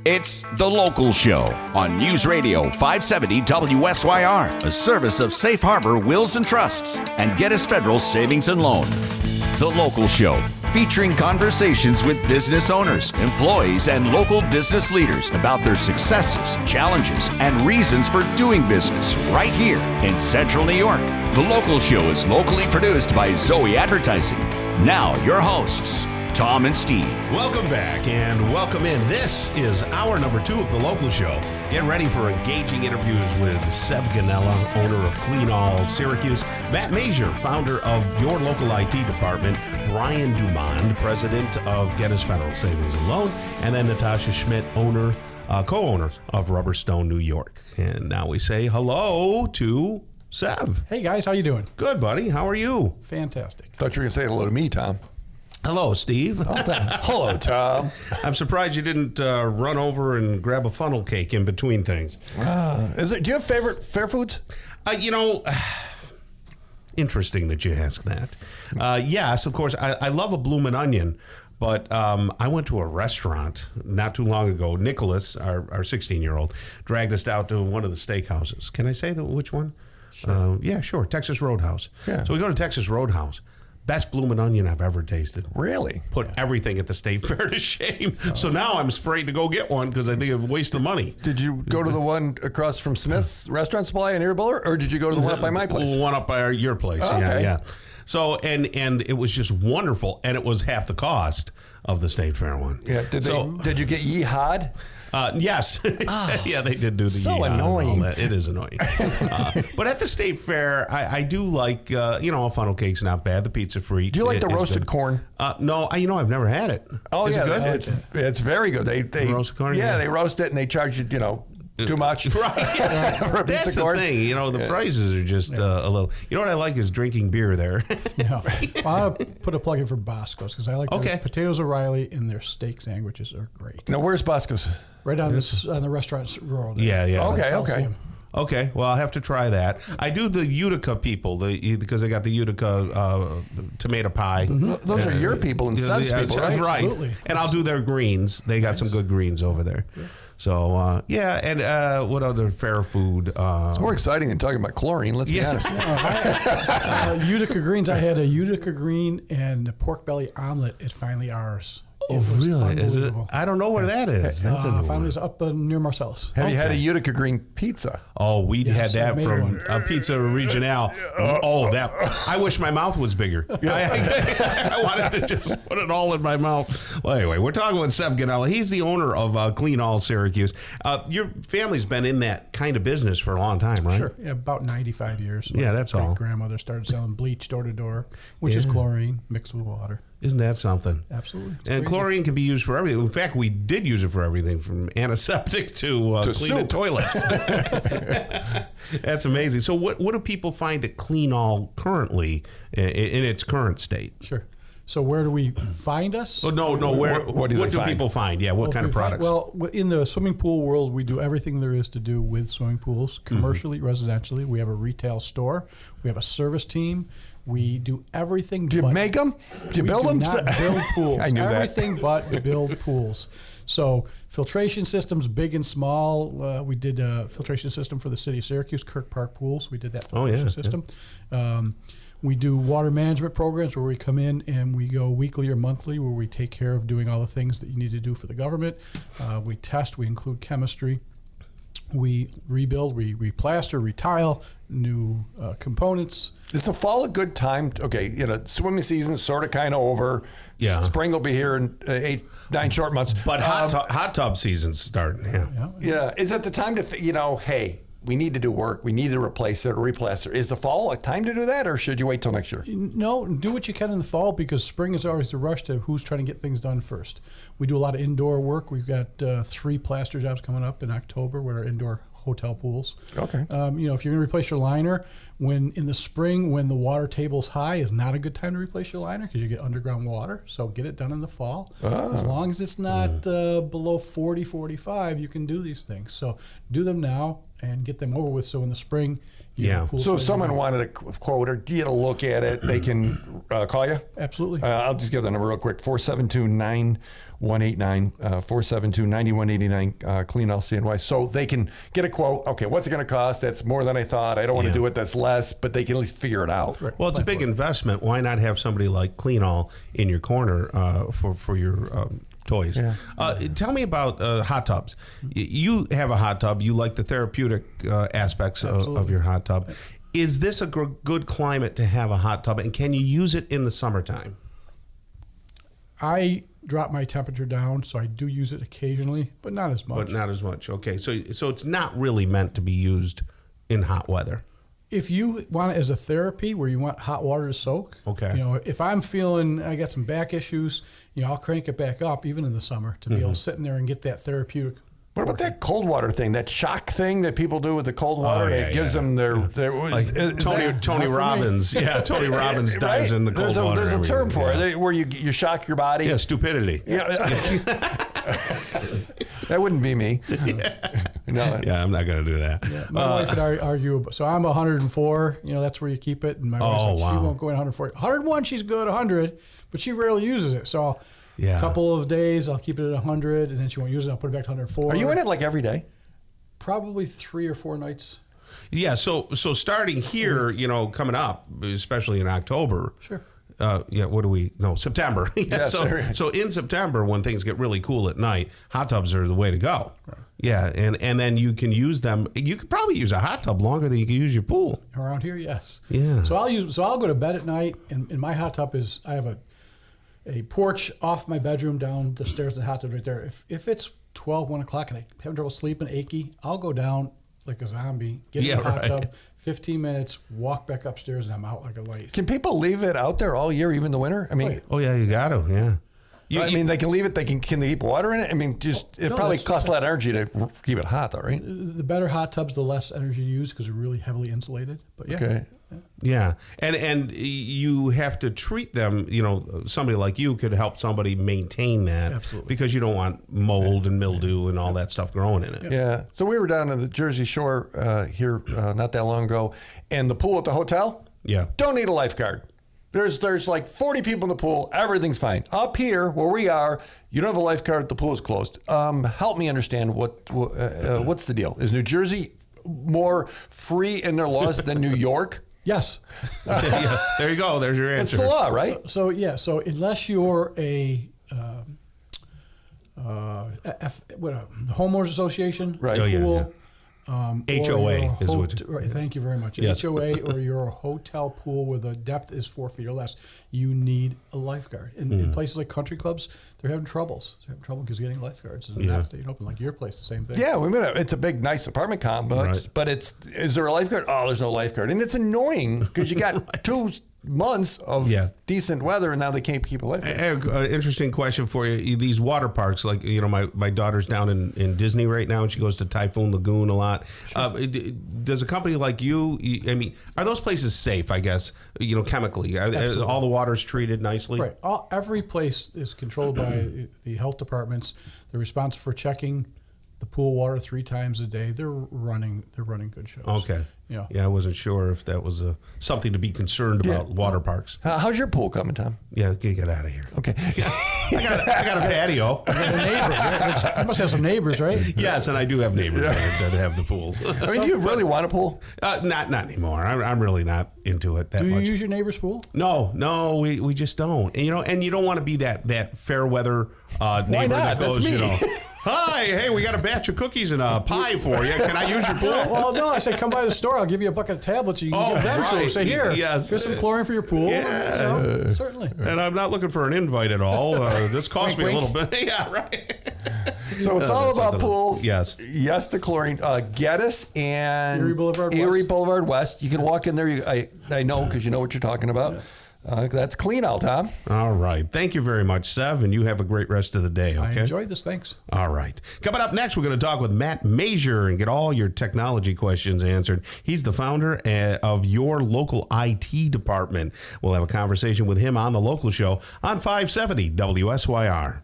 It's The Local Show on News Radio 570 WSYR, a service of Safe Harbor Wills and Trusts and Geddes Federal Savings and Loan. The Local Show, featuring conversations with business owners, employees, and local business leaders about their successes, challenges, and reasons for doing business right here in Central New York. The Local Show is locally produced by Zoey Advertising. Now, your hosts, Tom and Steve. Welcome back and welcome in. This is hour number 2 of The Local Show. Get ready for engaging interviews with Sev Gonnella, owner of Clean All Syracuse, Matt Major, founder of Your Local IT Department, Brian Dumond, president of Geddes Federal Savings and Loan, and then Natasha Schmidt, co-owner of Rubberstone, New York. And now we say hello to Sev. Hey guys, how you doing? Good, buddy. How are you? Fantastic. Thought you were going to say hello to me, Tom. Hello, Steve. Hello, Tom. I'm surprised you didn't run over and grab a funnel cake in between things. Do you have favorite fair foods? Interesting that you ask that. Yes, of course. I love a bloomin' onion, but I went to a restaurant not too long ago. Nicholas, our 16-year-old, dragged us out to one of the steakhouses. Can I say which one? Sure. Yeah, sure. Texas Roadhouse. Yeah. So we go to Texas Roadhouse. Best bloomin' onion I've ever tasted. Really? Put everything at the state fair to shame. So now I'm afraid to go get one because I think it's a waste of money. Did you go to the one across from Smith's Restaurant Supply in Earbiller, or did you go to the one up by my place? One up by your place. Oh, okay. Yeah. So and it was just wonderful, and it was half the cost of the state fair one. Yeah. Did you get yeehawed? Yes. Yeah, they did do the so yeehaw and annoying. all that. It is annoying. But at the state fair, I do like, a funnel cake's not bad. The pizza free. Do you like the it's roasted good. corn? No, I've never had it. Oh, is yeah. it good? It's very good. They roasted corn? Yeah, Yeah. they roast it and they charge you, too much. Right. For a piece That's of the corn. thing. The prices are just a little. You know what I like is drinking beer there. No. Well, I'll put a plug in for Bosco's because I like Okay. their potatoes O'Reilly and their steak sandwiches are great. Now, where's Bosco's? Right on the restaurant row there. Yeah. Okay. Coliseum. Okay, well, I'll have to try that. I do the Utica people, because I got the Utica tomato pie. Those are your people and Sev's people, right? Right. Absolutely. And I'll do their greens. They got some good greens over there. Yeah. So, and what other fair food? It's more exciting than talking about chlorine, let's be honest. Utica greens. I had a Utica green and a pork belly omelet at Finally Ours. Oh, It was really? Is it? unbelievable. I don't know where that is. That's a new Finally one. was up near Marcellus. Have you had a Utica green pizza? Oh, we Yes, had I that made from one. Pizza Regional. That I wish my mouth was bigger. I wanted to just put it all in my mouth. Well, anyway, we're talking with Sev Gonnella. He's the owner of Clean All Syracuse. Your family's been in that kind of business for a long time, right? Sure. Yeah, about 95 years. Yeah, that's all. My grandmother started selling bleach door to door, which is chlorine mixed with water. Isn't that something? Absolutely. It's And crazy. chlorine can be used for everything. In fact, we did use it for everything from antiseptic to cleaning soup. toilets. That's amazing. So what do people find at Clean All currently in its current state? Sure. So where do we find us? Oh, no. What do people find? Yeah, what kind of products? Well, in the swimming pool world, we do everything there is to do with swimming pools, commercially, residentially. We have a retail store. We have a service team. We do everything. Do you make them? Do you build them? We do not build pools. I knew that. Everything but build pools. So filtration systems, big and small. We did a filtration system for the city of Syracuse, Kirk Park Pools. We did that filtration system. We do water management programs where we come in and we go weekly or monthly where we take care of doing all the things that you need to do for the government. We test, we include chemistry. We rebuild, we plaster, retile, new components. Is the fall a good time? Swimming season's sort of kind of over. Yeah. Spring will be here in 8-9 short months. But hot tub season's starting. Yeah. Is it the time to, hey, we need to do work. We need to replace it or replaster. Is the fall a time to do that, or should you wait till next year? No, do what you can in the fall because spring is always the rush to who's trying to get things done first. We do a lot of indoor work. We've got 3 plaster jobs coming up in October with our indoor hotel pools. Okay. If you're going to replace your liner, when in the spring when the water table's high is not a good time to replace your liner because you get underground water. So get it done in the fall. As long as it's not below 40, 45, you can do these things. So do them now and get them over with. So in the spring, So if someone wanted a quote or get a look at it, they can call you? Absolutely. I'll just give the number real quick, 472-9111. 1-899-472-9189, Clean All CNY, so they can get a quote. Okay, what's it going to cost? That's more than I thought. I don't want to do it. That's less, but they can at least figure it out. Right. Well, it's a big investment. Why not have somebody like Clean All in your corner for your toys? Yeah. Tell me about hot tubs. You have a hot tub. You like the therapeutic aspects of your hot tub. Is this a good climate to have a hot tub, and can you use it in the summertime? I drop my temperature down, so I do use it occasionally, but not as much. But not as much. Okay, so it's not really meant to be used in hot weather. If you want it as a therapy where you want hot water to soak, okay. If I'm feeling I got some back issues, I'll crank it back up even in the summer to be able to sit in there and get that therapeutic. What about that cold water thing, that shock thing that people do with the cold water? It gives them their Tony Robbins. Yeah, Tony Robbins dives in the cold water. There's a term for it where you shock your body. Yeah, stupidity. Yeah. That wouldn't be me. No. Yeah, I'm not going to do that. Yeah, my wife would argue. So I'm 104. That's where you keep it. And my wife said she won't go in 104. 101, she's good. 100, but she rarely uses it. So a couple of days, I'll keep it at 100, and then she won't use it. I'll put it back to 104. Are you in it like every day? Probably 3 or 4 nights. Yeah. So starting here, coming up, especially in October. Sure. What do we? No, September. So in September, when things get really cool at night, hot tubs are the way to go. Right. Yeah, and then you can use them. You could probably use a hot tub longer than you can use your pool. Around here, yes. Yeah. So I'll go to bed at night, and my hot tub I have a porch off my bedroom down the stairs to the hot tub right there. If it's 1 o'clock and I'm having trouble sleeping, achy, I'll go down like a zombie, get in the hot tub, 15 minutes, walk back upstairs, and I'm out like a light. Can people leave it out there all year, even the winter? I mean, oh yeah, you got to, yeah. They can leave it. Can they keep water in it? I mean, it probably costs a lot of energy to keep it hot, though, right? The better hot tubs, the less energy you use because they're really heavily insulated. But yeah. Okay. Yeah, and you have to treat them. Somebody like you could help somebody maintain that. Absolutely. Because you don't want mold and mildew and all that stuff growing in it. Yeah. So we were down on the Jersey Shore here not that long ago, and the pool at the hotel. Yeah. Don't need a lifeguard. There's like 40 people in the pool. Everything's fine. Up here where we are, you don't have a lifeguard. The pool is closed. Help me understand what's the deal? Is New Jersey more free in their laws than New York? Yes. Yeah, there you go. There's your answer. It's the law, right? So unless you're a homeowners association, right? Pool, HOA is what. Right, thank you very much. Yes. HOA or you're a hotel pool where the depth is 4 feet or less, you need a lifeguard. In places like country clubs, they're having troubles. They're having trouble because getting lifeguards is not staying open. Like your place, the same thing. Yeah, it's a big, nice apartment complex, but is there a lifeguard? Oh, there's no lifeguard, and it's annoying because you got 2 months of decent weather, and now they can't keep a lifeguard. I have an interesting question for you. These water parks, like my daughter's down in Disney right now, and she goes to Typhoon Lagoon a lot. Sure. Does a company like you? I mean, are those places safe? I guess chemically, all the water's treated nicely. Right. Every place is controlled by the health departments. They're responsible for checking the pool water 3 times a day. They're running good shows. Okay. Yeah, I wasn't sure if that was something to be concerned about. Water parks. How's your pool coming, Tom? Yeah, get out of here. Okay. I got a patio. You got a neighbor. You must have some neighbors, right? Yes, and I do have neighbors that have the pools. I mean, do you really want a pool? Not anymore. I'm really not into it that much. Do you use your neighbor's pool? No, we just don't. And you don't want to be that fair weather neighbor that goes, That's me. Hi, hey, we got a batch of cookies and a pie for you. Can I use your pool? Well, no, I said come by the store. I'll give you a bucket of tablets. You can give them to them. Say, here's some chlorine for your pool. Yeah. Certainly. And I'm not looking for an invite at all. This cost me a little bit. Yeah, right. So it's all about pools. Yes. Yes to chlorine. Geddes and Erie Boulevard West. You can walk in there. I know because you know what you're talking about. That's Clean All, Tom. All right. Thank you very much, Sev, and you have a great rest of the day, okay? I enjoyed this. Thanks. All right. Coming up next, we're going to talk with Matt Major and get all your technology questions answered. He's the founder of your local IT department. We'll have a conversation with him on The Local Show on 570 WSYR.